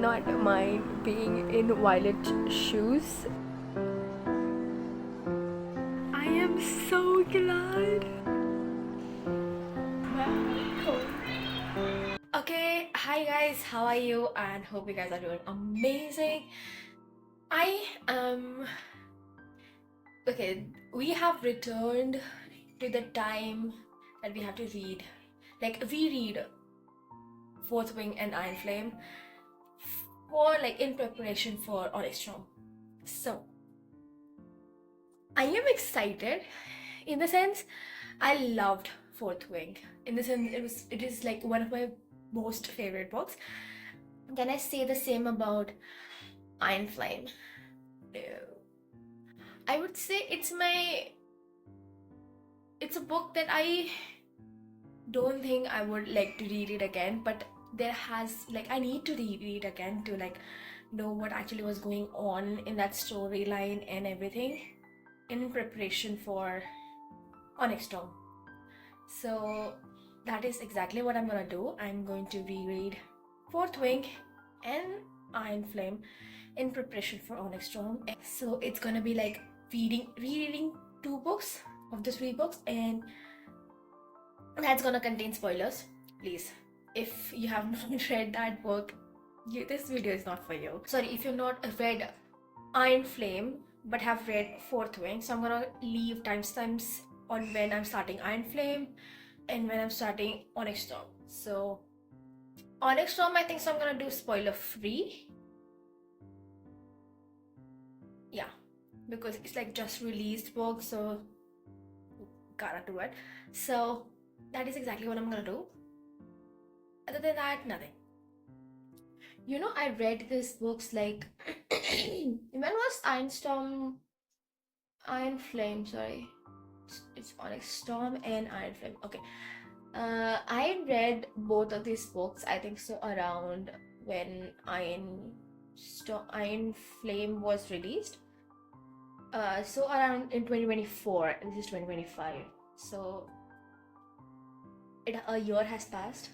not mind being in violet shoes. I am so glad. Okay, hi guys, how are you? And hope you guys are doing amazing. I am okay. We have returned to the time that we have to read. Like we read Fourth Wing and Iron Flame for in preparation for Onyx Storm. So I am excited in the sense I loved Fourth Wing. In the sense it is like one of my most favorite books. Can I say the same about Iron Flame? No. I would say it's a book that I don't think I would like to read it again, but I need to read it again to know what actually was going on in that storyline and everything in preparation for Onyx Storm. So that is exactly what I'm gonna do. I'm going to reread Fourth Wing and Iron Flame in preparation for Onyx Storm. So it's gonna be like rereading 2 books of the 3 books, and that's gonna contain spoilers. Please, if you have not read that book, this video is not for you. Sorry, if you've not read Iron Flame but have read Fourth Wing, so I'm gonna leave timestamps on when I'm starting Iron Flame and when I'm starting Onyx Storm. So Onyx Storm, I think so I'm gonna do spoiler free. Yeah, because it's just released book, so gotta do it. So that is exactly what I'm gonna do. Other than that, nothing. You know, I read these books when was Iron Flame, sorry. It's Onyx Storm and Iron Flame. Okay. I read both of these books, I think so, around when Iron Flame was released. So around in 2024, and this is 2025. So a year has passed.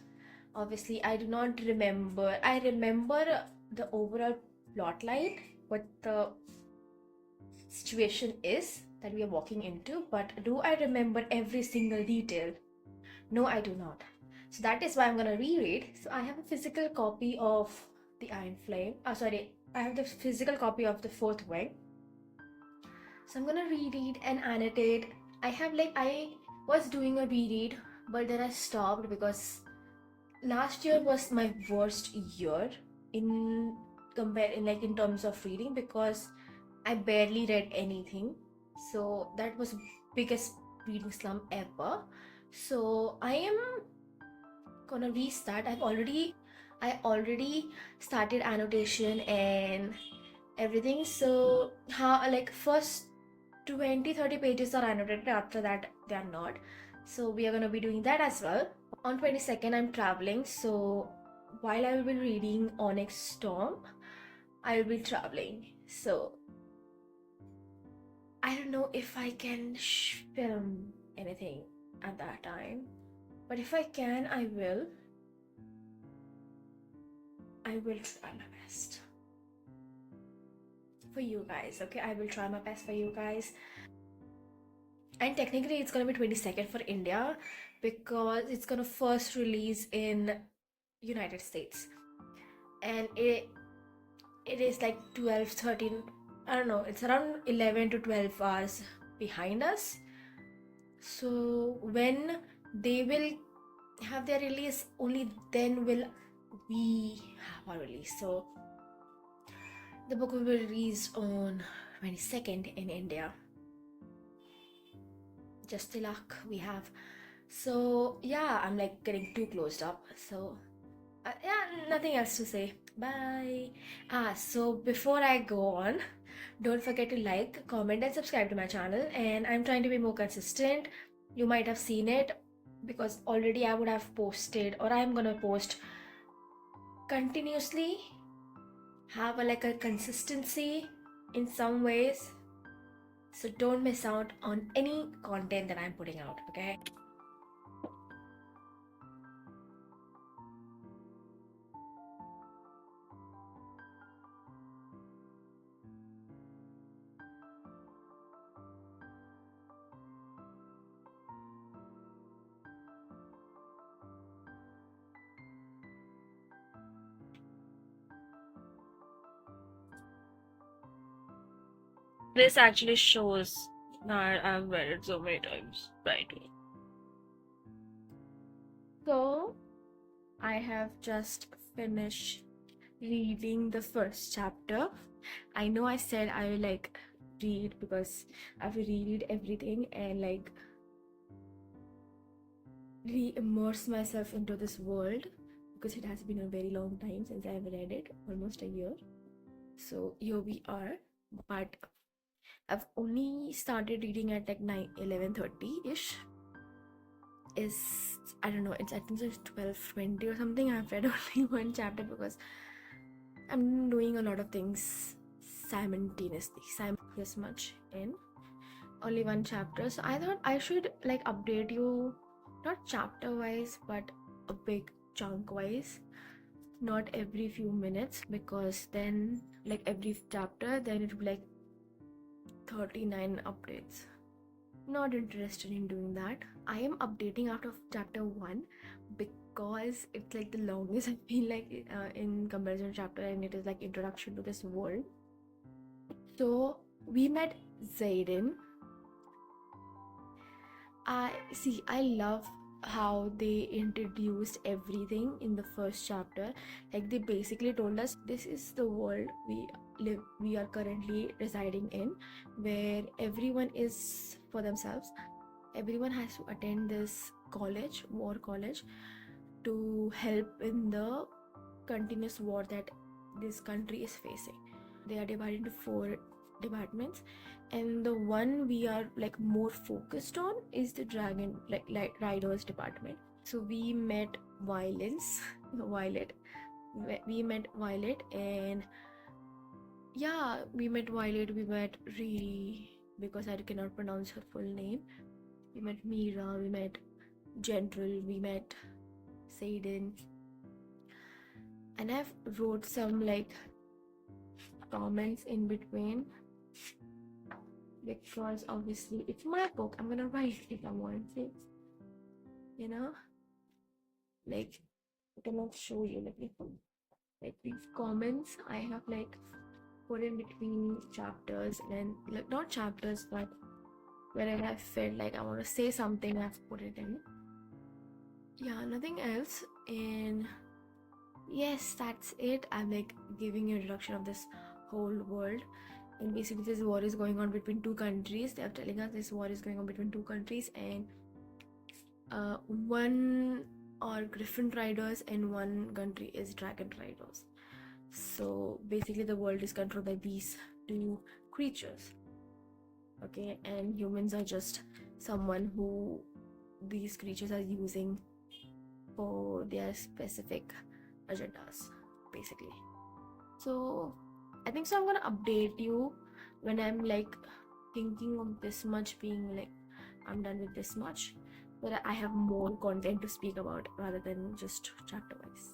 Obviously, I do not remember. I remember the overall plot line, what the situation is that we are walking into, but do I remember every single detail? No, I do not. So that is why I'm gonna reread. So I have a physical copy of the Iron Flame. I have the physical copy of the Fourth Wing. So I'm gonna reread and annotate. I was doing a reread, but then I stopped because last year was my worst year in terms of reading, because I barely read anything. So that was biggest reading slump ever. So I am gonna restart. I already started annotation and everything. So first 20-30 pages are annotated, after that they are not. So we are gonna be doing that as well. On 22nd I'm traveling, so while I will be reading Onyx Storm, I will be traveling. So I don't know if I can film anything at that time, but if I can, I will try my best for you guys. Okay, I will try my best for you guys. And technically it's gonna be 22nd for India, because it's gonna first release in United States, and it is 12-13, I don't know, it's around 11 to 12 hours behind us. So when they will have their release, only then will we have our release. So the book will be released on 22nd in India. Just the luck we have. So yeah, I'm getting too closed up. So yeah, nothing else to say. Bye. So before I go on, don't forget to like, comment and subscribe to my channel. And I'm trying to be more consistent. You might have seen it, because already I would have posted, or I'm gonna post continuously, have a consistency in some ways. So don't miss out on any content that I'm putting out, okay? This actually shows that I've read it so many times. Right. So I have just finished reading the first chapter. I know I said I will like read because I will reread everything and like re-immerse myself into this world because it has been a very long time since I've read it, almost a year. So here we are, but I've only started reading at like 9, 11:30 ish. Is I don't know, I think it's 12:20 or something. I've read only one chapter because I'm doing a lot of things simultaneously. This much in only one chapter. So I thought I should like update you, not chapter wise, but a big chunk wise. Not every few minutes, because then like every chapter, then it would be like 39 updates. Not interested in doing that. I am updating out of chapter 1 because it's like the longest I feel like in comparison to chapter, and it is like introduction to this world. So we met Zayden. I love how they introduced everything in the first chapter. Like they basically told us this is the world we are currently residing in, where everyone is for themselves. Everyone has to attend this college, war college, to help in the continuous war that this country is facing. They are divided into 4 departments, and the one we are like more focused on is the dragon like riders department. So we met Violence, Violet. We met Violet, and yeah, we met Violet. We met Riri, because I cannot pronounce her full name. We met Mira. We met General. We met Saiden, and I've wrote some like comments in between, because obviously it's my book. I'm gonna write if I want to, you know, like I cannot show you like these comments I have like put in between chapters, and like not chapters, but wherever I felt like I want to say something, I've put it in. Yeah, nothing else. And yes, that's it. I'm like giving you an introduction of this whole world. And basically this war is going on between 2 countries. They're telling us this war is going on between 2 countries, and one are griffin riders and one country is dragon riders. So basically the world is controlled by these 2 creatures. Okay, and humans are just someone who these creatures are using for their specific agendas, basically. So I think so I'm gonna update you when I'm like thinking of this much being like I'm done with this much, but I have more content to speak about rather than just chapter wise.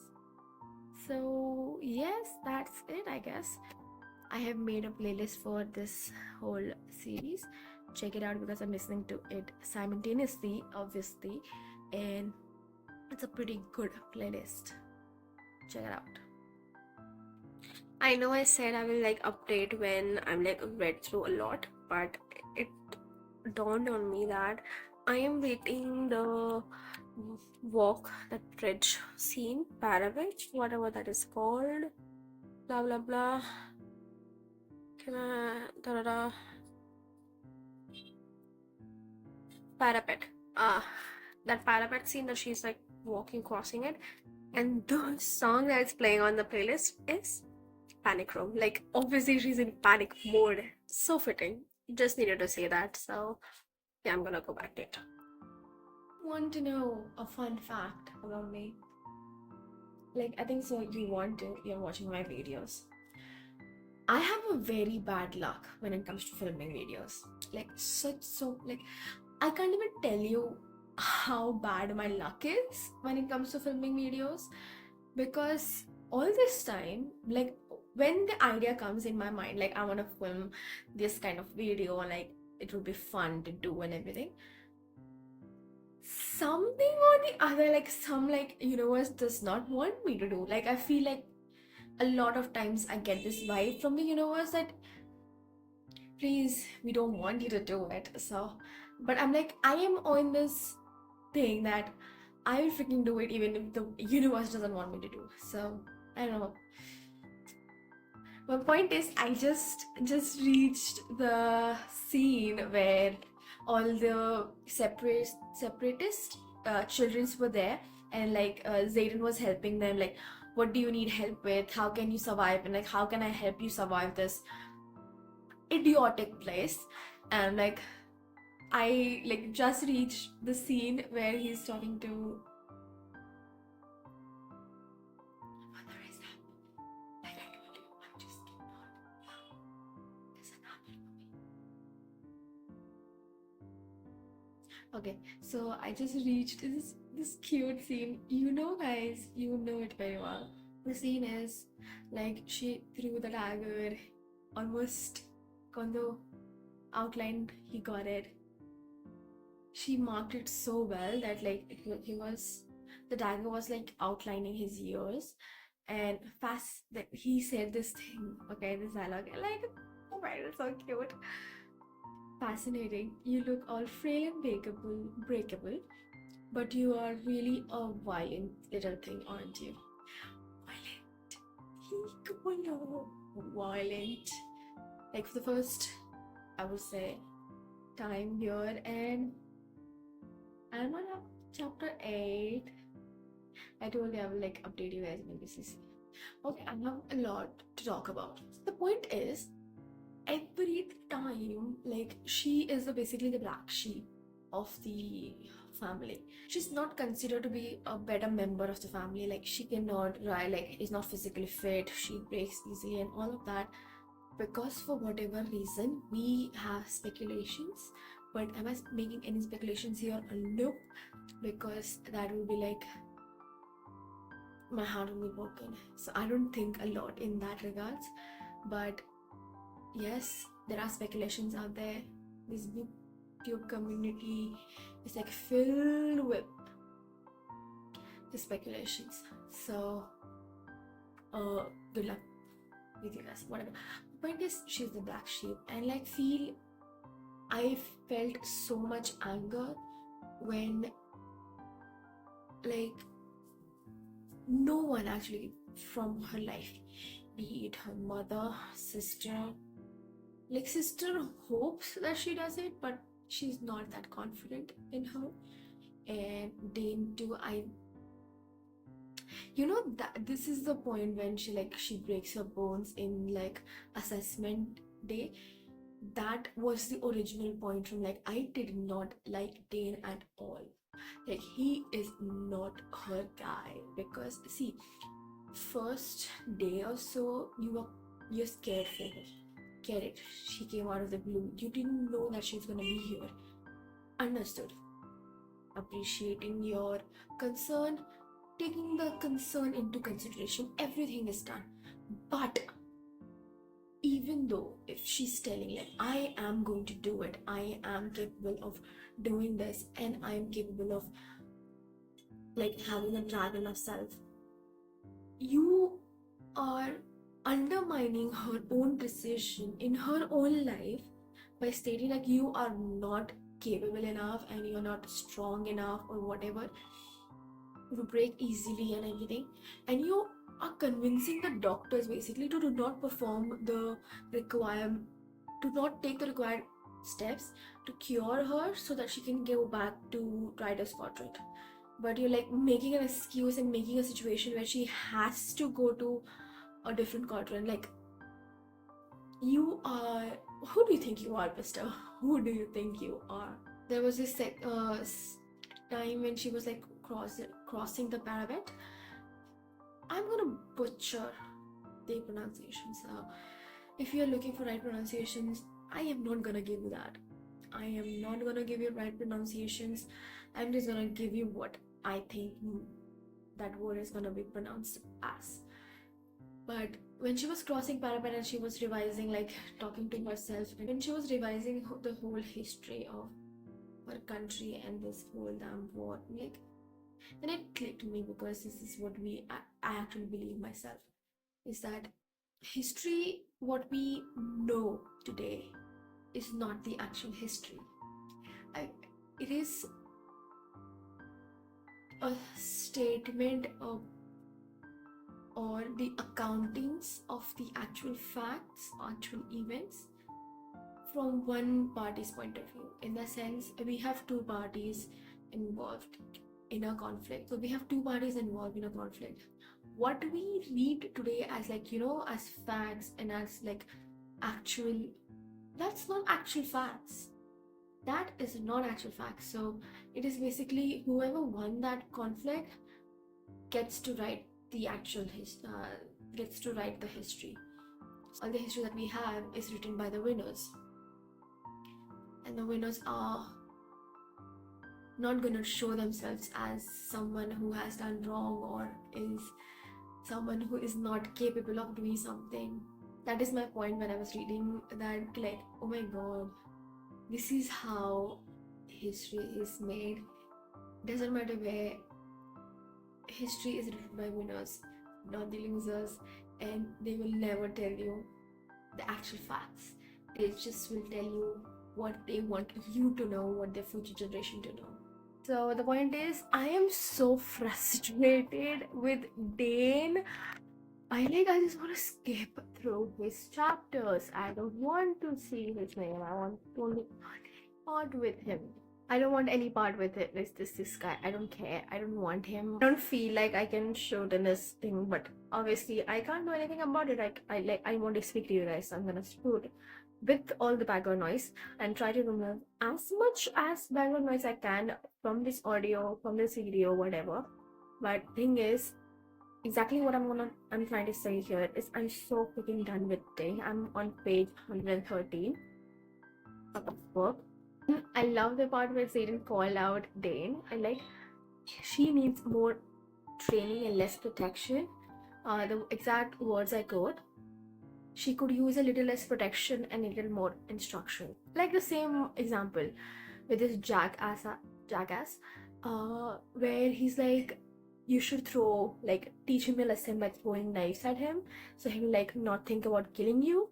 So yes, that's it, I guess. I have made a playlist for this whole series. Check it out because I'm listening to it simultaneously, obviously, and it's a pretty good playlist. Check it out. I know I said I will like update when I'm like read through a lot, but it dawned on me that I am waiting the walk, that bridge scene, parabridge, whatever that is called, blah blah blah. Can I da da da parapet? That parapet scene that she's like walking, crossing it, and the song that's playing on the playlist is Panic Room. Like obviously she's in panic mode. So fitting. Just needed to say that. So yeah, I'm gonna go back to it. Want to know a fun fact about me? Like I think so you want to, you're watching my videos. I have a very bad luck when it comes to filming videos. Like like I can't even tell you how bad my luck is when it comes to filming videos, because all this time, like when the idea comes in my mind, like I want to film this kind of video, like it would be fun to do and everything, something or the other, like some like universe does not want me to do. Like I feel like a lot of times I get this vibe from the universe that please, we don't want you to do it. So, but I'm like, I am on this thing that I will freaking do it even if the universe doesn't want me to do. So, I don't know. My point is, I just reached the scene where all the separatist childrens were there, and like Zayden was helping them. Like, what do you need help with? How can you survive? And like, how can I help you survive this idiotic place? And like, I like just reached the scene where he's talking to. Mother is up. Like I told you, I'm just not. Doesn't happen for me. Okay, so I just reached this cute scene. You know, guys, you know it very well. The scene is like she threw the dagger, almost Kondo outlined. He got it. She marked it so well that like he was, the dagger was like outlining his ears, and fast that he said this thing. Okay, this dialogue, like, oh my, it's so cute. Fascinating. You look all frail and breakable, but you are really a violent little thing, aren't you? Violent. He called violent. Like for the first, I would say, time here, and I'm on chapter 8. I told you I will like update you guys when this is. Okay, I have a lot to talk about. The point is, every time, like, she is basically the black sheep of the family. She's not considered to be a better member of the family. Like, she cannot ride, like, is not physically fit, she breaks easily, and all of that. Because for whatever reason, we have speculations. But am I making any speculations here? No, because that will be like my heart will be broken. So I don't think a lot in that regards. But yes, there are speculations out there. This booktube community is like filled with the speculations. So good luck with you guys, whatever. The point is, she's the black sheep, and like I felt so much anger when like no one actually from her life, be it her mother, sister, like sister hopes that she does it, but she's not that confident in her. And Dane too, you know that this is the point when she breaks her bones in like assessment day. That was the original point from like I did not like Dane at all. Like he is not her guy, because see, first day or so you're scared for her. Get it? She came out of the blue. You didn't know that she's gonna be here. Understood. Appreciating your concern, taking the concern into consideration, everything is done. But even though if she's telling like I am going to do it, I am capable of doing this, and I am capable of like having a dragon of self, you are undermining her own decision in her own life by stating like you are not capable enough and you're not strong enough or whatever, you break easily and everything, and you are convincing the doctors basically to do not perform the required, to not take the required steps to cure her so that she can go back to Rider's quadrant. But you're like making an excuse and making a situation where she has to go to a different quadrant. Like, you are, who do you think you are, mister? Who do you think you are? There was this time when she was like crossing the parapet. I'm gonna butcher the pronunciations. If you're looking for right pronunciations, I am not gonna give you that. I am not gonna give you right pronunciations. I'm just gonna give you what I think that word is gonna be pronounced as. But when she was crossing parapet and she was revising, like talking to herself, and when she was revising the whole history of her country and this whole damn war, like, then it clicked to me, because this is what I actually believe myself, is that history, what we know today, is not the actual history. It is a statement of, or the accountings of the actual facts, actual events from one party's point of view. In the sense, we have two parties involved in a conflict. So we have two parties involved in a conflict. What we read today as, like, as facts and as like actual, that's not actual facts. That is not actual facts. So it is basically whoever won that conflict gets to write the actual gets to write the history. All the history that we have is written by the winners, and the winners are not gonna show themselves as someone who has done wrong or is someone who is not capable of doing something. That is my point when I was reading that, like, oh my god, this is how history is made. Doesn't matter where, history is written by winners, not the losers, and they will never tell you the actual facts. They just will tell you what they want you to know, what their future generation to know. So the point is, I am so frustrated with Dane. I just want to skip through his chapters. I don't want to see his name. I want to only part with him. I don't want any part with it. This guy. I don't care. I don't want him. I don't feel like I can show this thing, but obviously I can't do anything about it. I want to speak to you guys, so I'm gonna shoot with all the background noise and try to remove as much as background noise I can from this audio, from this video, whatever. But thing is, exactly what I'm trying to say here is I'm so freaking done with Dane. I'm on page 113 of the book. I love the part where Zayden called out Dane, and like, she needs more training and less protection. The exact words I quote: she could use a little less protection and a little more instruction. Like the same example with this jackass, where he's like, you should teach him a lesson by throwing knives at him, so he will like not think about killing you.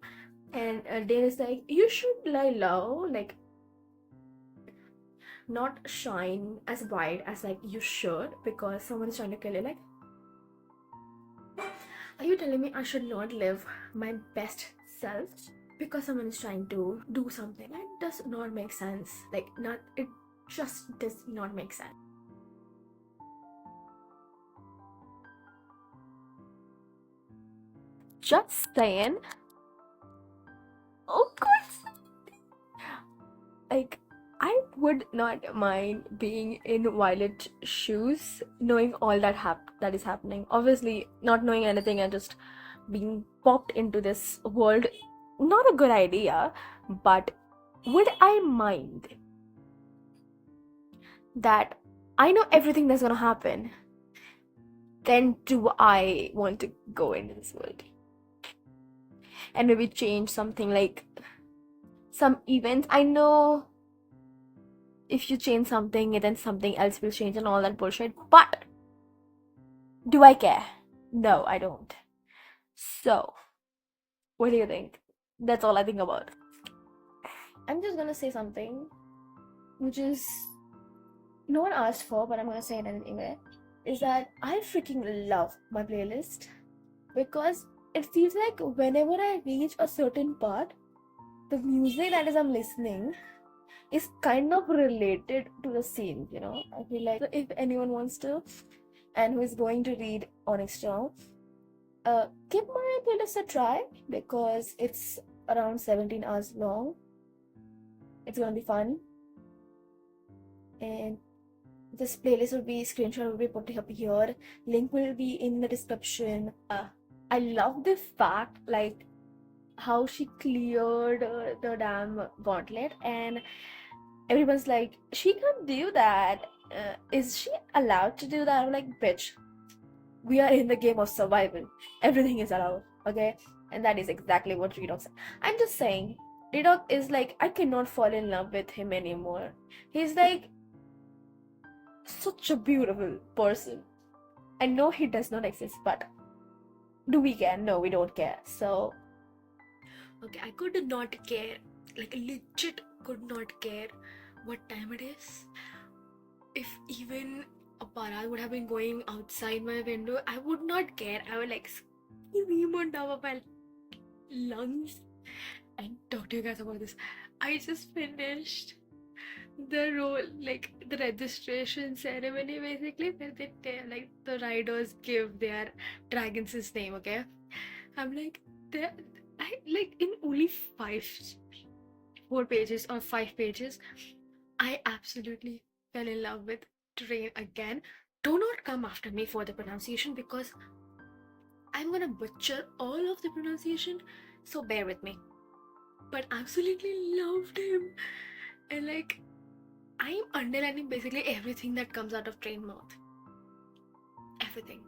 And Dane is like, you should lie low, like not shine as bright as like you should because someone's trying to kill you. Like, are you telling me I should not live my best self because someone is trying to do something? That does not make sense. It just does not make sense. Just saying. Oh god. Like, I would not mind being in Violet's shoes, knowing all that is happening. Obviously, not knowing anything and just being popped into this world, not a good idea. But would I mind that I know everything that's gonna happen? Then do I want to go into this world and maybe change something, like some events? I know if you change something, then something else will change and all that bullshit. But do I care? No, I don't. So, what do you think? That's all I think about. I'm just gonna say something which is no one asked for, but I'm gonna say it anyway. Is that I freaking love my playlist because it feels like whenever I reach a certain part, the music that I'm listening is kind of related to the scene, I feel like if anyone wants to and who is going to read Onyx Storm, give my playlist a try because it's around 17 hours long. It's gonna be fun, and this playlist will be screenshot will be put up here. Link will be in the description. I love the fact like how she cleared the damn gauntlet, and everyone's like, she can't do that. Is she allowed to do that? I'm like, bitch, we are in the game of survival. Everything is allowed, okay? And that is exactly what Redog said. I'm just saying, Redog is like, I cannot fall in love with him anymore. He's like such a beautiful person. I know he does not exist, but do we care? No, we don't care. So, okay, I could not care like legit could not care what time it is. If even a parade would have been going outside my window, I would not care. I would like scream on top of my lungs and talk to you guys about this. I just finished the role, like the registration ceremony, basically, where they tell, like the riders give their dragon's name. Okay, I'm like, I like in only 4 pages or 5 pages, I absolutely fell in love with Train again. Do not come after me for the pronunciation because I'm gonna butcher all of the pronunciation, so bear with me. But absolutely loved him, and like I'm underlining basically everything that comes out of Train mouth. Everything.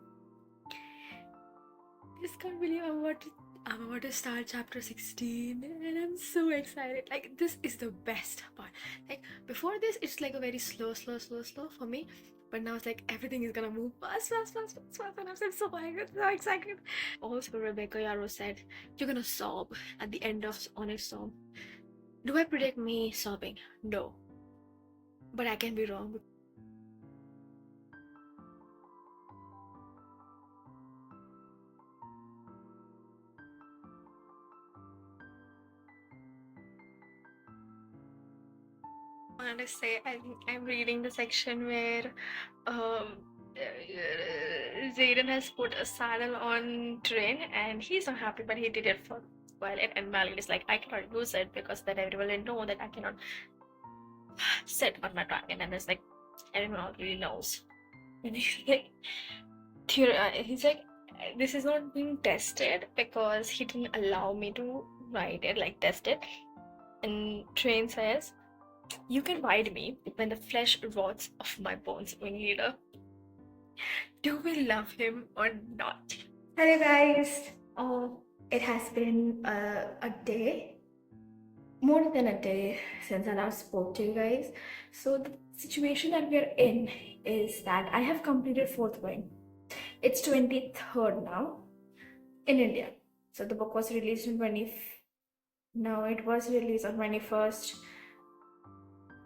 I just can't believe I'm about to start chapter 16 and I'm so excited. Like this is the best part. Like before this it's like a very slow for me. But now it's like everything is gonna move fast. And I'm so excited. Also Rebecca Yarrow said, you're gonna sob at the end of Onyx Storm. Do I predict me sobbing? No. But I can be wrong. I want to say I think I'm reading the section where Zayden has put a saddle on Train and he's not happy, but he did it for Violet, and Malin is like, I cannot use it because then everyone will know that I cannot sit on my dragon, and it's like everyone already knows. And he's like, he's like, this is not being tested because he didn't allow me to write it, like test it. And Train says, you can ride me when the flesh rots off my bones, wing leader. Do we love him or not? Hello guys. It has been a day, more than a day since I last spoke to you guys. So the situation that we're in is that I have completed fourth wing. It's 23rd now in India. So the book was released on it was released on 21st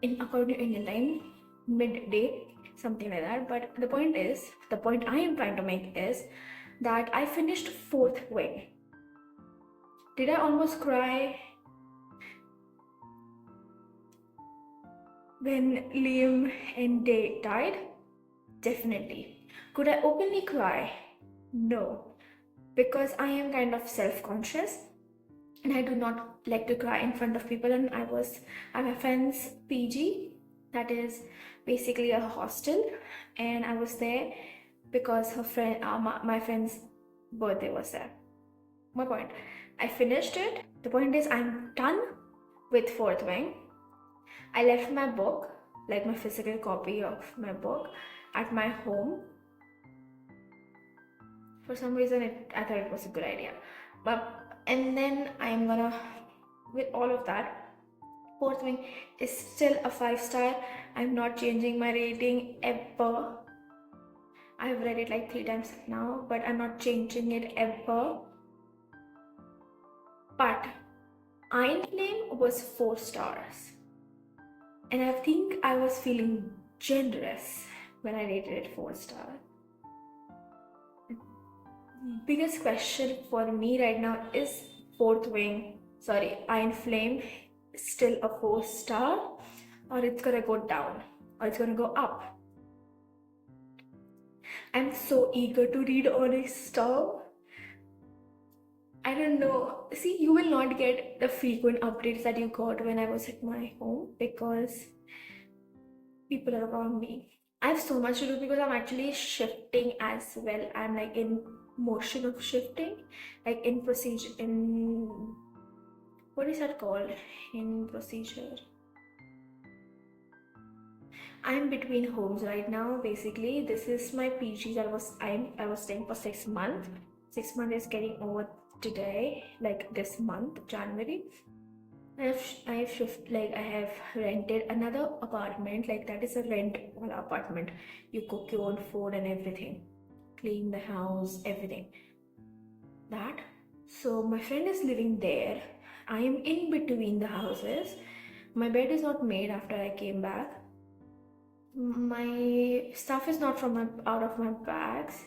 in according to Indian time, midday, something like that. But the point I am trying to make is that I finished fourth wing. Did I almost cry when Liam and Day died? Definitely. Could I openly cry? No, because I am kind of self-conscious and I do not like to cry in front of people. And I'm a friend's PG, that is basically a hostel, and I was there because her friend, my friend's birthday was there. My point, I finished it. The point is, I'm done with fourth wing. I left my book, like my physical copy of my book, at my home. For some reason, I thought it was a good idea. And then I'm gonna, with all of that, fourth wing is still a 5-star. I'm not changing my rating ever. I've read it like 3 times now, but I'm not changing it ever. But Iron Flame was 4 stars. And I think I was feeling generous when I rated it 4 stars. Biggest question for me right now is Iron Flame still a 4-star, or it's gonna go down, or it's gonna go up? I'm so eager to read Onyx Storm. I don't know. See, you will not get the frequent updates that you got when I was at my home because people are around me. I have so much to do because I'm actually shifting as well. I'm like in motion of shifting, like in procedure, what is that called? In procedure. I'm between homes right now. Basically, this is my PG that I was staying for 6 months. 6 months is getting over today, like this month, January. I have rented another apartment, like that is a rent apartment. You cook your own food and everything, clean the house, everything. That. So my friend is living there I am in between the houses. My bed is not made after I came back. My stuff is not from out of my bags.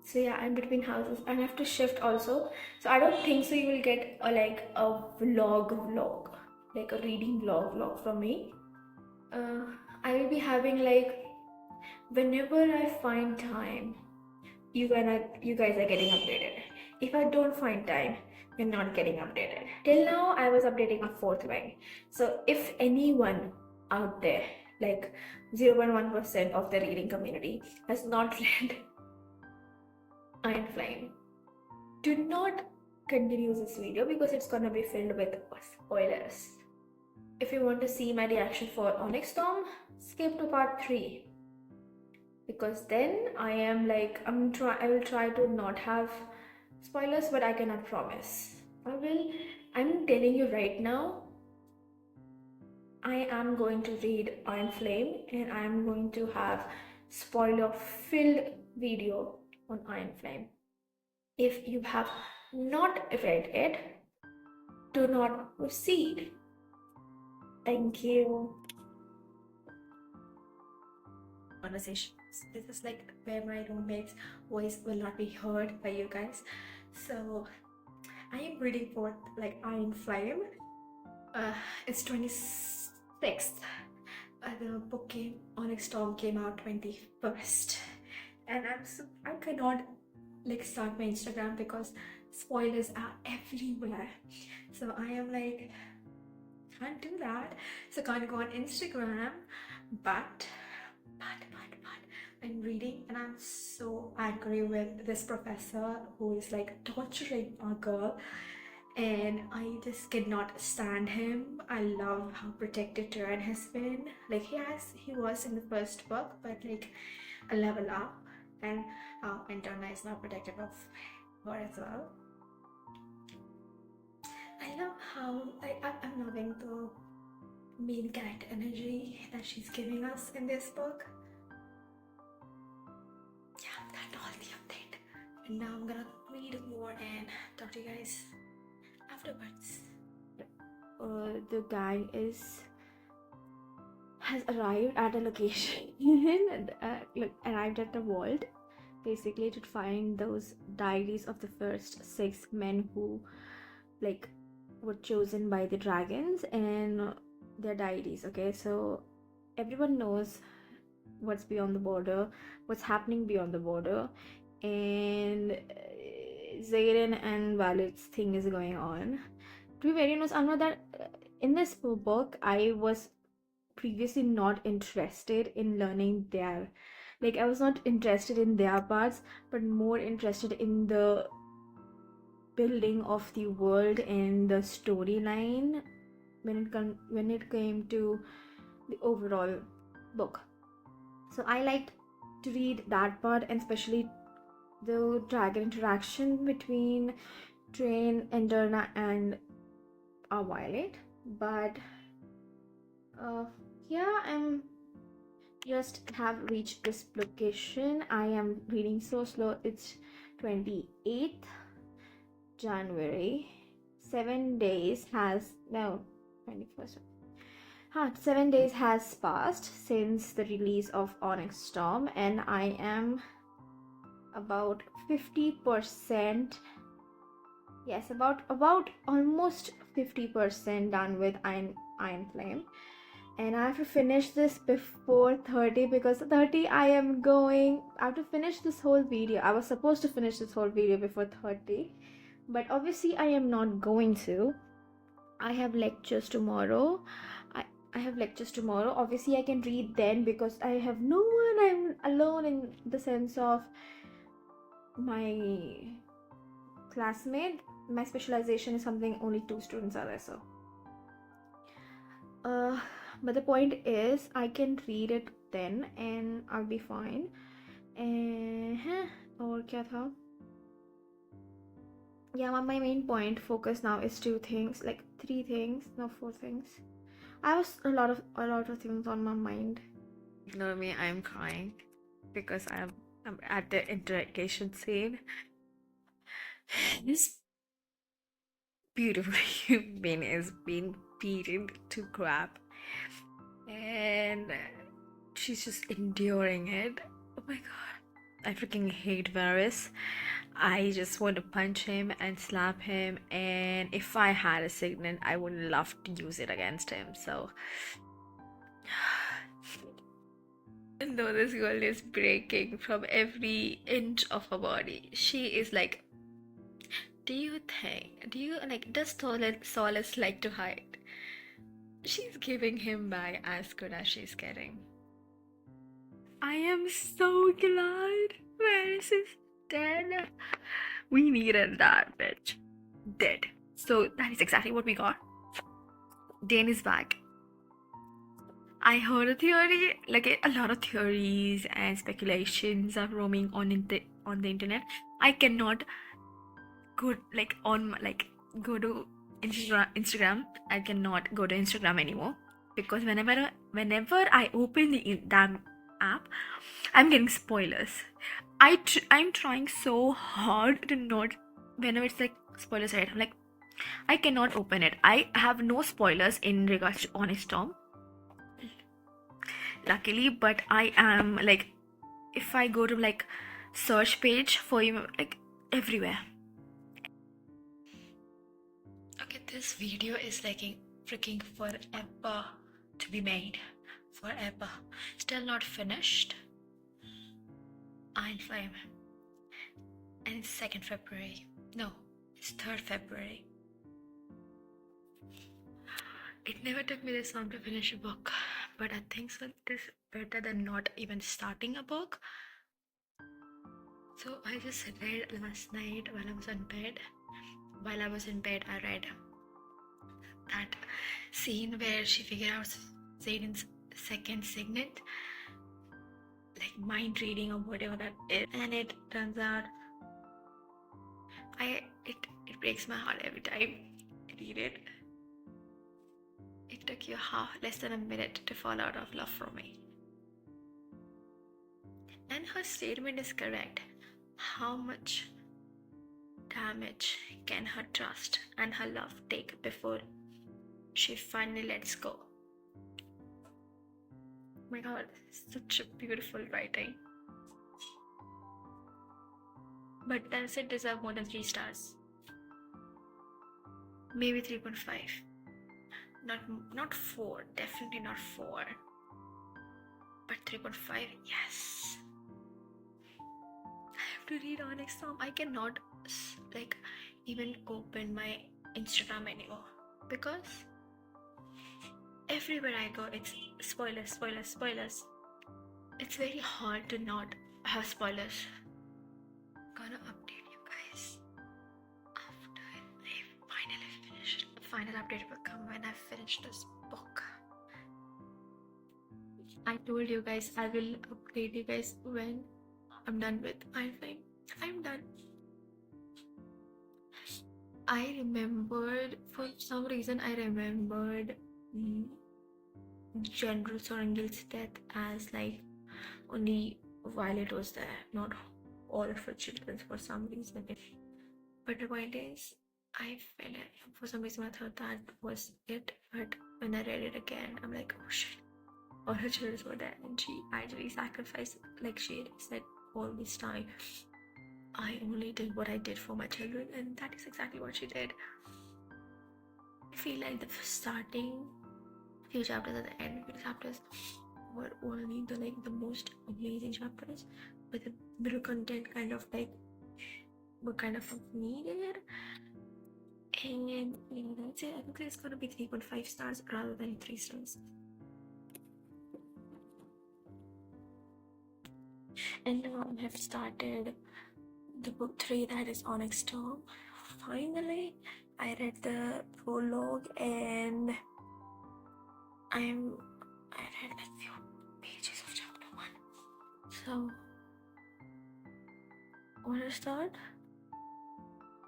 So yeah, I'm between houses and I have to shift also. So I don't think so you will get a vlog, like a reading vlog from me. I will be having like whenever I find time, you guys are getting updated. If I don't find time, you're not getting updated. Till now, I was updating a fourth wing. So if anyone out there, like 0.1% of the reading community, has not read Iron Flame, do not continue this video because it's gonna be filled with spoilers. If you want to see my reaction for Onyx Storm, skip to part 3. Because then I will try to not have spoilers, but I cannot promise. I'm telling you right now, I am going to read Iron Flame and I am going to have spoiler filled video on Iron Flame. If you have not read it, do not proceed. Thank you. Conversations. This is like where my roommate's voice will not be heard by you guys. So I am reading for like Iron Flame. It's 26th. The book Onyx Storm came out 21st, and I cannot like start my Instagram because spoilers are everywhere. So I am like, can't do that. So can't go on Instagram, but I'm reading and I'm so angry with this professor who is like torturing our girl, and I just cannot stand him. I love how protective Turan has been. Like he was in the first book, but like a level up, and Interna is now protective of her as well. I love how I'm loving the main character energy that she's giving us in this book. Yeah, that's all the update. And now I'm gonna read more and talk to you guys afterwards. The gang has arrived at a location and arrived at the vault, basically to find those diaries of the first 6 men who like were chosen by the dragons and their diaries. Okay, so everyone knows what's beyond the border, what's happening beyond the border, and Zayden and Valid's thing is going on. To be very honest, I know that in this book I was previously not interested in learning their, like I was not interested in their parts, but more interested in the building of the world and the storyline when it came to the overall book. So I liked to read that part, and especially the dragon interaction between Train, Enderna, and Violet. But yeah, I'm just have reached this location. I am reading so slow. It's 28th January. 7 days has 21st. 7 days has passed since the release of Onyx Storm, and I am about 50%. Yes, about almost 50% done with Iron Flame, and I have to finish this before 30 because 30 I have to finish this whole video. I was supposed to finish this whole video before 30, but obviously I am not going to. I have lectures tomorrow. I have lectures tomorrow. Obviously I can read then because I have no one. I'm alone in the sense of my classmate. My specialization is something only 2 students are there, so but the point is I can read it then and I'll be fine. और क्या था? Yeah, my main point focus now is 2 things, like 3 things, no 4 things. I have a lot of things on my mind. Ignore me, I'm crying because I'm at the interrogation scene. This beautiful human is being beaten to crap, and she's just enduring it. Oh my god, I freaking hate Varys. I just want to punch him and slap him, and if I had a signet, I would love to use it against him. So, and though this girl is breaking from every inch of her body, she is like, do you like, does Solace like to hide? She's giving him back as good as she's getting. I am so glad Varys is dead. We needed that bitch. Dead. So that is exactly what we got. Dane is back. I heard a theory, like a lot of theories and speculations are roaming on the internet. I cannot go go to Instagram. I cannot go to Instagram anymore because whenever I open the damn app, I'm getting spoilers. I'm trying so hard to not, whenever it's like spoilers right, I'm like, I cannot open it. I have no spoilers in regards to Onyx Storm, luckily, but I am like, if I go to like search page for you, like everywhere. Okay, this video is taking freaking forever to be made. Forever. Still not finished. Iron Flame. And it's 2nd February. No, it's 3rd February. It never took me this long to finish a book, but I think so it is better than not even starting a book. So I just read last night while I was in bed. While I was in bed, I read that scene where she figured out Zayden's second signet, like mind reading or whatever that is, and it turns out it breaks my heart every time I read it. It took you less than a minute to fall out of love for me. And her statement is correct. How much damage can her trust and her love take before she finally lets go? Oh my god, such a beautiful writing. But does it deserve more than 3 stars? Maybe 3.5. Not 4, definitely not 4. But 3.5, yes. I have to read Onyx Storm. I cannot like even open my Instagram anymore because everywhere I go it's spoilers, spoilers, spoilers. It's very hard to not have spoilers. Gonna update you guys after I finally finish. The final update will come when I finish this book. I told you guys I will update you guys when I'm done with Iron Flame. I'm done. I remembered, for some reason I remembered General Sorrengail's death as like only Violet was there, not all of her children for some reason. But the point is, I felt it. For some reason I thought that was it, but when I read it again, I'm like, oh shit, all her children were there, and she actually sacrificed, like she had said all this time. I only did what I did for my children, and that is exactly what she did. I feel like the starting few chapters at the end, few chapters were only the most amazing chapters, but the middle content kind of like were kind of needed. And that's it. I think it's gonna be 3.5 stars rather than 3 stars. And now I have started the book 3, that is Onyx Storm. Finally, I read the prologue and I read a few pages of chapter 1. So, want to start?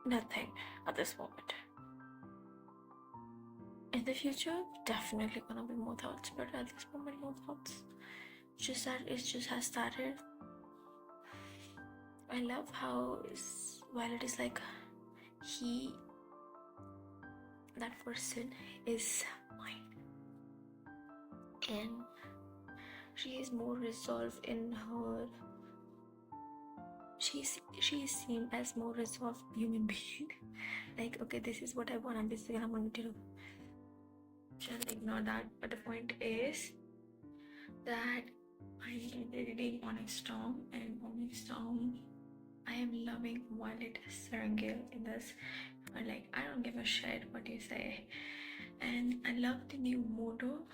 Nothing at this moment. In the future, definitely gonna be more thoughts, but at this moment, no thoughts. Just that it just has started. I love how Violet is like that person is mine, and she is more resolved in her. She seemed as more resolved human being. Like, okay, this is what I want, and this is what I'm going to do. Just ignore that. But the point is that I'm reading Onyx Storm, and Onyx Storm, I am loving Violet Serengil in this. But like, I don't give a shit what you say. And I love the new motto.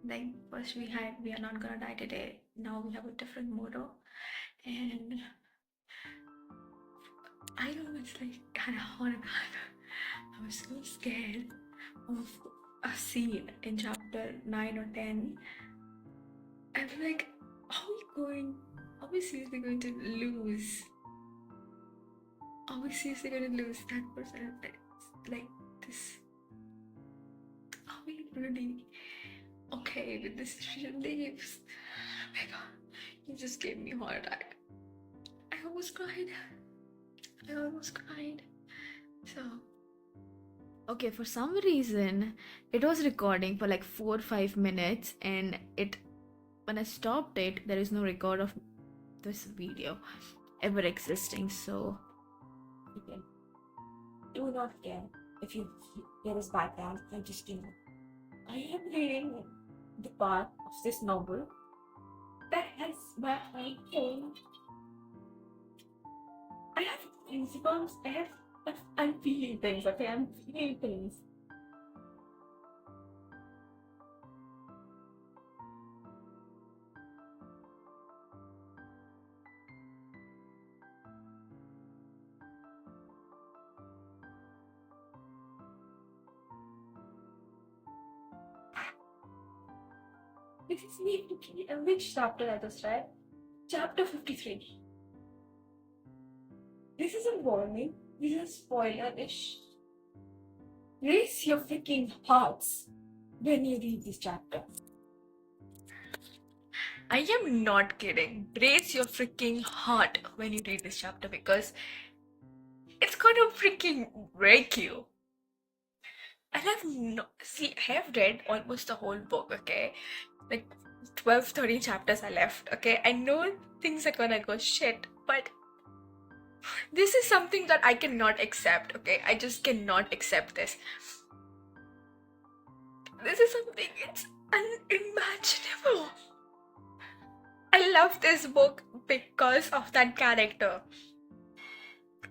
Like, first we had "We are not gonna die today." Now we have a different motto, and I know it's like kind of horrible. I was so scared of a scene in chapter 9 or 10. I was like, are we seriously going to lose? Are we seriously going to lose that person? Like this? Are we really okay with this decision? Leaves. Oh my god, you just gave me a heart attack. I almost cried. So, okay, for some reason, it was recording for like 4 or 5 minutes, and when I stopped it, there is no record of this video ever existing. So, okay, do not care if you hear this background. I just do. I am reading the part of this novel that has my phone. I have goosebumps. I'm feeling things, okay? I'm feeling things. This is me looking at which chapter I just read? Chapter 53. This is a warning. This is a spoiler-ish. Raise your freaking hearts when you read this chapter. I am not kidding. Brace your freaking heart when you read this chapter, because it's gonna freaking break you. I have read almost the whole book, okay? Like 12, 13 chapters are left, okay? I know things are gonna go shit, but this is something that I cannot accept, okay? I just cannot accept this. This is something, it's unimaginable. I love this book because of that character.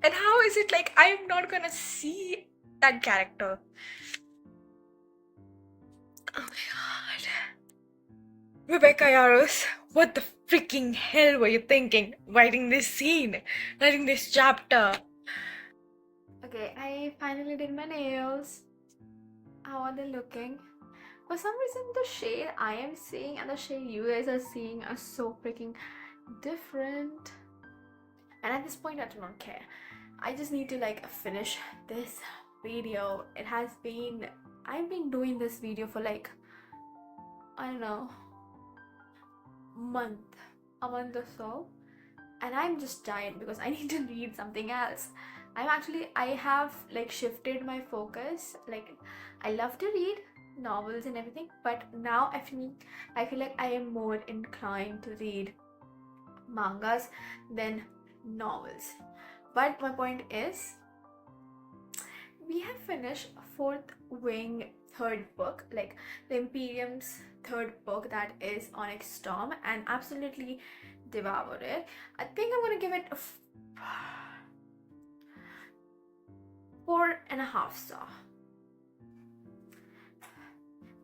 And how is it like I'm not gonna see that character? Oh my god. Rebecca Yarros, what the freaking hell were you thinking writing this scene, writing this chapter? Okay, I finally did my nails. How are they looking? For some reason, the shade I am seeing and the shade you guys are seeing are so freaking different. And at this point, I do not care. I just need to like finish this video. I've been doing this video for like, I don't know, a month or so, and I'm just tired because I need to read something else. I have like shifted my focus. Like, I love to read novels and everything, but now I feel like I am more inclined to read mangas than novels. But my point is, we have finished Fourth Wing third book, like the Imperium's third book, that is Onyx Storm, and absolutely devoured it. I think I'm gonna give it a 4.5 star.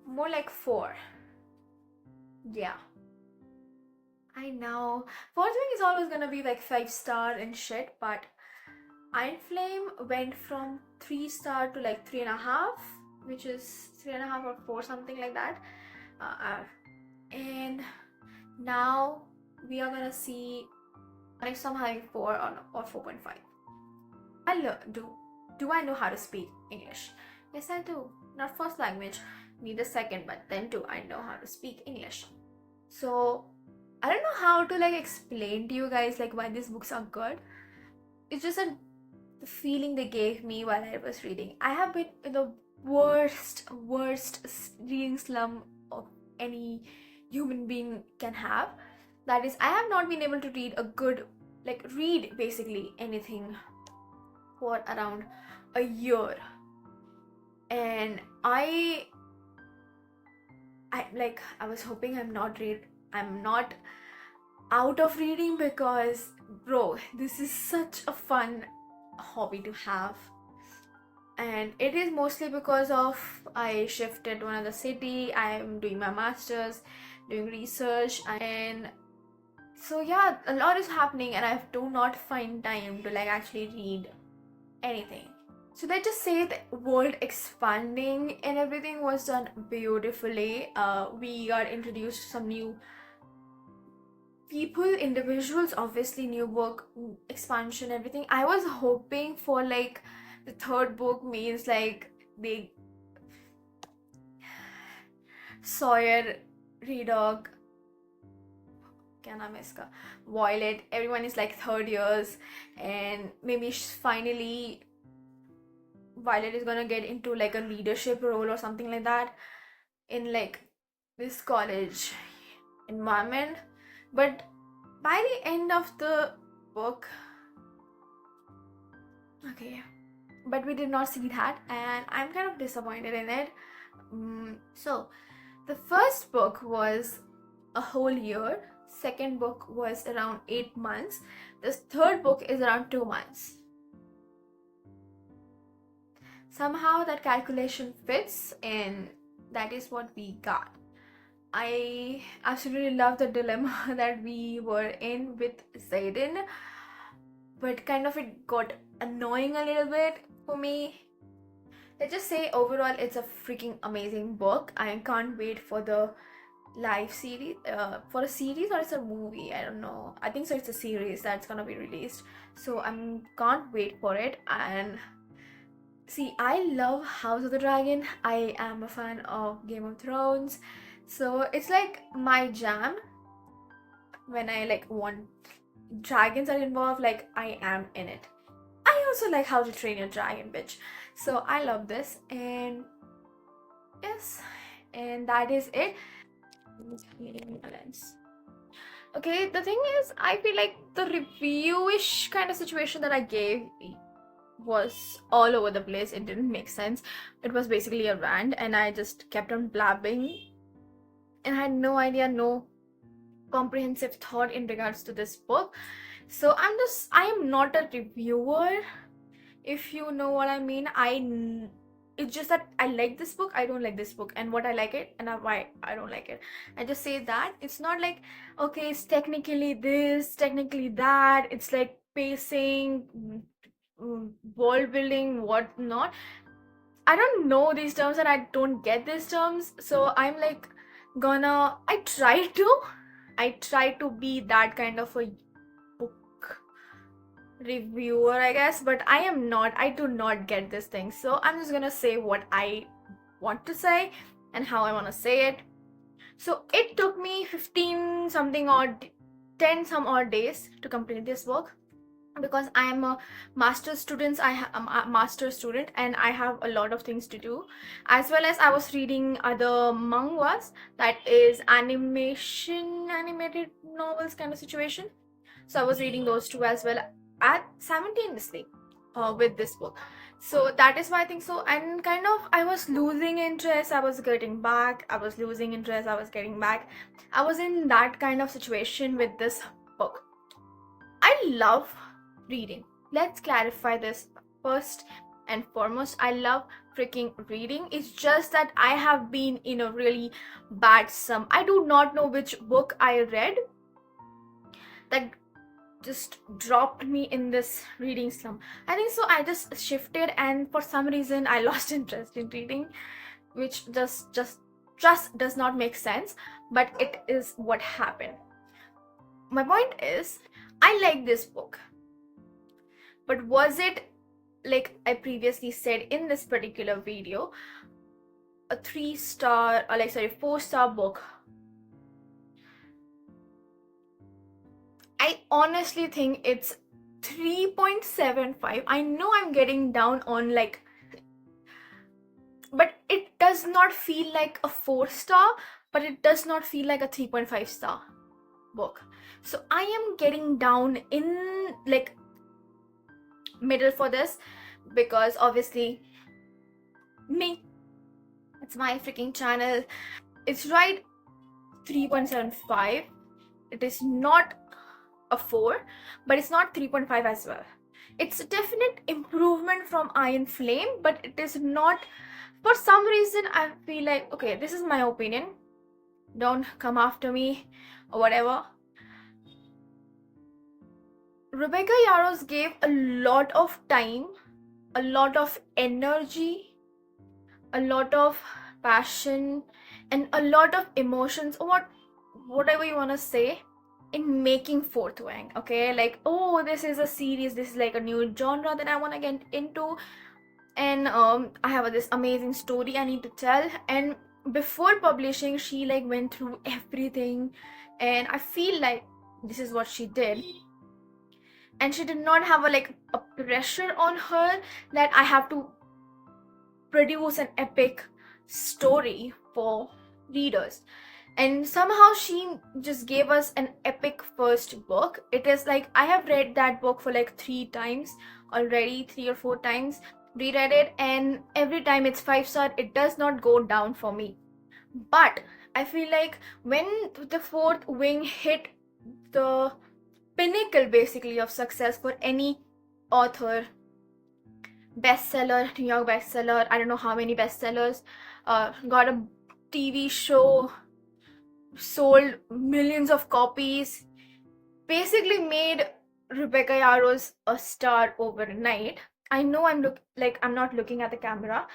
More like 4. Yeah. I know. Fourth Wing is always gonna be like 5 star and shit, but Iron Flame went from 3 star to like 3.5, which is 3.5 or 4, something like that. And now we are gonna see Onyx Storm having 4 or 4.5. Do I know how to speak English? Yes, I do. Not first language, neither second, but then too, I know how to speak English. So I don't know how to like explain to you guys like why these books are good. It's just that the feeling they gave me while I was reading. I have been in the worst reading slum of any human being can have. That is, I have not been able to read a good, like, read basically anything for around a year. And I was hoping I'm not out of reading, because bro, this is such a fun hobby to have. And it is mostly because of I shifted to another city, I'm doing my masters, doing research, and so yeah, a lot is happening and I do not find time to like actually read anything. So let's just say the world expanding and everything was done beautifully. We got introduced to some new people, individuals, obviously new book, expansion, everything. I was hoping for like the third book means like they Sawyer, Redog, क्या नाम है इसका, Violet, everyone is like third years, and maybe finally Violet is gonna get into like a leadership role or something like that in like this college environment. But by the end of the book, okay, but we did not see that, and I'm kind of disappointed in it. So the first book was a whole year, second book was around 8 months, this third book is around 2 months. Somehow that calculation fits, and that is what we got. I absolutely love the dilemma that we were in with Zayden, but kind of it got annoying a little bit for me. Let's just say overall it's a freaking amazing book. I can't wait for the live series, for a series, or it's a movie, I don't know. I think so it's a series that's gonna be released, so I can't wait for it. And see, I love House of the Dragon, I am a fan of Game of Thrones, so it's like my jam. When I like want dragons are involved, like I am in it. I also like How to Train Your Dragon, bitch. So I love this, and yes, and that is it. Okay, the thing is, I feel like the review-ish kind of situation that I gave was all over the place. It didn't make sense. It was basically a rant, and I just kept on blabbing, and I had no idea, no comprehensive thought in regards to this book. So I am not a reviewer, if you know what I mean. It's just that I like this book, I don't like this book, and what I like it and why I don't like it. I just say that. It's not like, okay, it's technically this, technically that. It's like pacing, world building, what not. I don't know these terms and I don't get these terms, so I'm like I try to be that kind of a book reviewer, I guess, but I do not get this thing. So I'm just gonna say what I want to say and how I want to say it. So it took me 15 something odd 10 some odd days to complete this book, because I am a master's student. I'm a master's student and I have a lot of things to do, as well as I was reading other manhwas, that is animated novels kind of situation. So I was reading those two as well simultaneously with this book. So that is why I think so. And kind of I was losing interest, I was getting back, I was losing interest, I was getting back. I was in that kind of situation with this book. I love reading. Let's clarify this first and foremost. I love freaking reading. It's just that I have been in a really bad slump. I do not know which book I read that just dropped me in this reading slump. I think so I just shifted, and for some reason I lost interest in reading, which just does not make sense, but it is what happened. My point is, I like this book, but was it, like I previously said in this particular video, a 4-star book? I honestly think it's 3.75. I know I'm getting down on like, but it does not feel like a 4-star, but it does not feel like a 3.5-star book. So I am getting down in like middle for this, because obviously me, it's my freaking channel. It's right, 3.75. It is not a 4, but it's not 3.5 as well. It's a definite improvement from Iron Flame, but it is not, for some reason I feel like, okay, this is my opinion, don't come after me or whatever. Rebecca Yarros gave a lot of time, a lot of energy, a lot of passion, and a lot of emotions, or whatever you want to say, in making Fourth Wing. Okay, like, oh, this is a series, this is like a new genre that I want to get into, and I have this amazing story I need to tell. And before publishing, she like went through everything, and I feel like this is what she did. And she did not have a pressure on her that I have to produce an epic story for readers. And somehow she just gave us an epic first book. It is like, I have read that book for like 3 times already, 3 or 4 times, reread it, and every time it's 5-star. It does not go down for me. But I feel like when the Fourth Wing hit the pinnacle basically of success for any author, bestseller, New York bestseller, I don't know how many bestsellers, got a TV show, sold millions of copies, basically made Rebecca Yarros a star overnight. I know I'm not looking at the camera,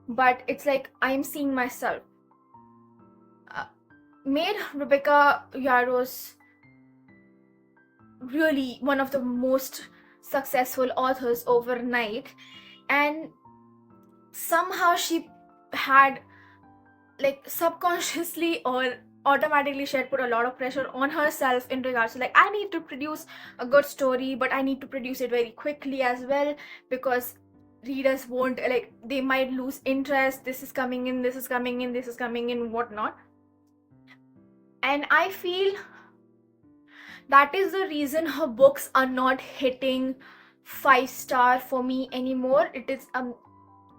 but it's like I'm seeing myself. Made Rebecca Yarros really one of the most successful authors overnight, and somehow she had like subconsciously or automatically she had put a lot of pressure on herself in regards to like, I need to produce a good story, but I need to produce it very quickly as well, because readers won't, like, they might lose interest, this is coming in, this is coming in, this is coming in, whatnot. And I feel that is the reason her books are not hitting 5-star for me anymore. It is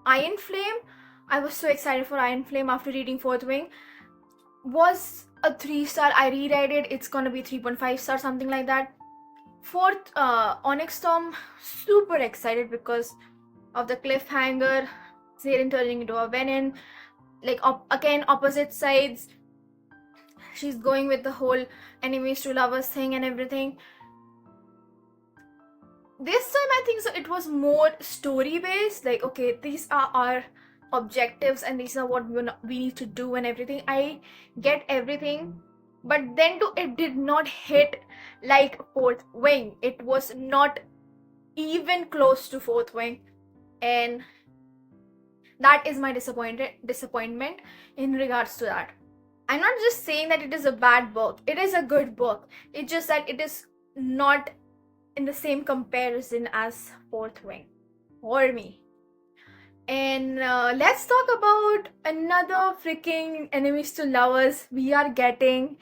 Iron Flame. I was so excited for Iron Flame after reading Fourth Wing. Was a 3-star. I reread it. It's gonna be 3.5 star, something like that. Fourth Onyx Storm, super excited because of the cliffhanger, Zaren turning into a Venom, like again opposite sides. She's going with the whole enemies to lovers thing and everything. This time I think so it was more story based, like, okay, these are our objectives and these are what we need to do and everything. I get everything, but then too it did not hit like Fourth Wing. It was not even close to Fourth Wing, and that is my disappointment in regards to that. I'm not just saying that it is a bad book. It is a good book. It's just that it is not in the same comparison as Fourth Wing for me. And let's talk about another freaking enemies to lovers we are getting.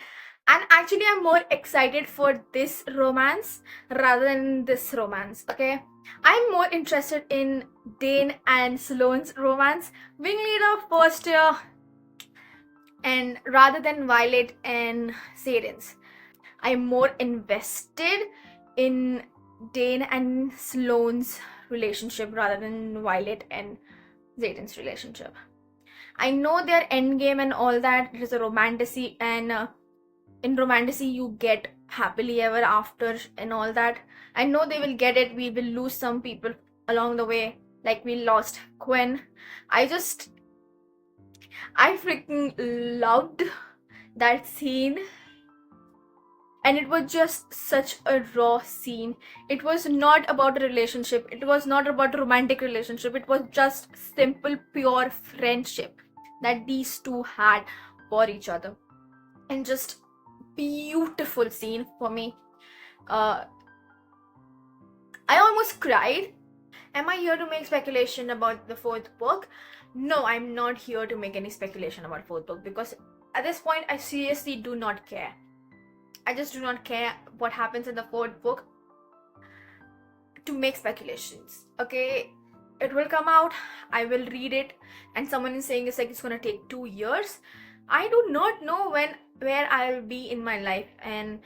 And actually, I'm more excited for this romance rather than this romance, okay? I'm more interested in Dane and Sloane's romance. Wing leader first year, and rather than Violet and Zaren's. I'm more invested in Dane and Sloane's relationship rather than Violet and Zaren's relationship. I know their endgame and all that. It is a romantasy, and in romantasy you get happily ever after and all that. I know they will get it. We will lose some people along the way, like we lost Gwen. I freaking loved that scene, and it was just such a raw scene. It was not about a relationship, it was not about a romantic relationship, it was just simple pure friendship that these two had for each other, and just beautiful scene for me. I almost cried. Am I here to make speculation about the fourth book? No, I'm not here to make any speculation about fourth book, because at this point I seriously do not care. I just do not care what happens in the fourth book to make speculations. Okay, it will come out, I will read it, and someone is saying it's like it's gonna take 2 years. I do not know where I'll be in my life and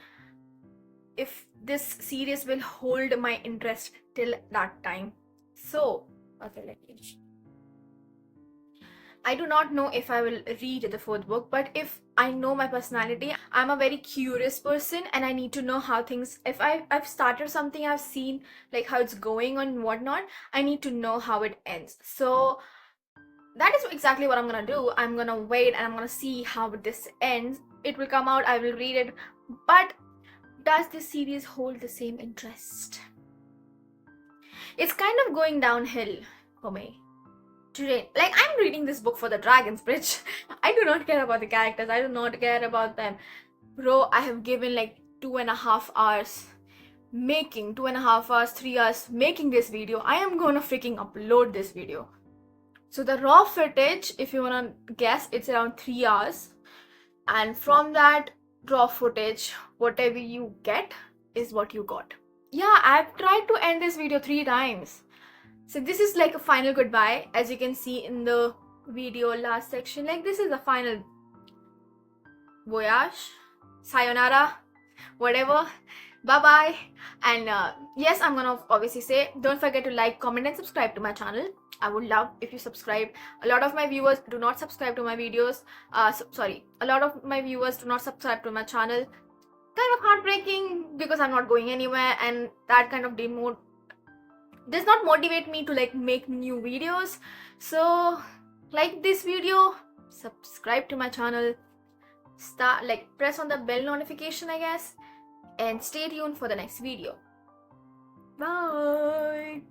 if this series will hold my interest till that time. So, okay, let me. I do not know if I will read the fourth book, but if I know my personality, I'm a very curious person and I need to know how things, if I've started something, I've seen like how it's going on and whatnot, I need to know how it ends. So that is exactly what I'm gonna do. I'm gonna wait and I'm gonna see how this ends. It will come out, I will read it, but does this series hold the same interest? It's kind of going downhill for me today. Like, I'm reading this book for the Dragon's Bridge. I do not care about the characters. I do not care about them. Bro, I have given like 2.5 hours making, 2.5 hours, 3 hours making this video. I am gonna freaking upload this video. So the raw footage, if you wanna guess, it's around 3 hours. And from that raw footage, whatever you get is what you got. Yeah, I've tried to end this video 3 times. So this is like a final goodbye, as you can see in the video last section. Like, this is the final voyage, sayonara, whatever, bye bye. And yes, I'm gonna obviously say, don't forget to like, comment and subscribe to my channel. I would love if you subscribe. A lot of my viewers do not subscribe to my videos. A lot of my viewers do not subscribe to my channel. Kind of heartbreaking, because I'm not going anywhere, and that kind of does not motivate me to like make new videos. So like this video, subscribe to my channel, press on the bell notification, I guess, and stay tuned for the next video. Bye.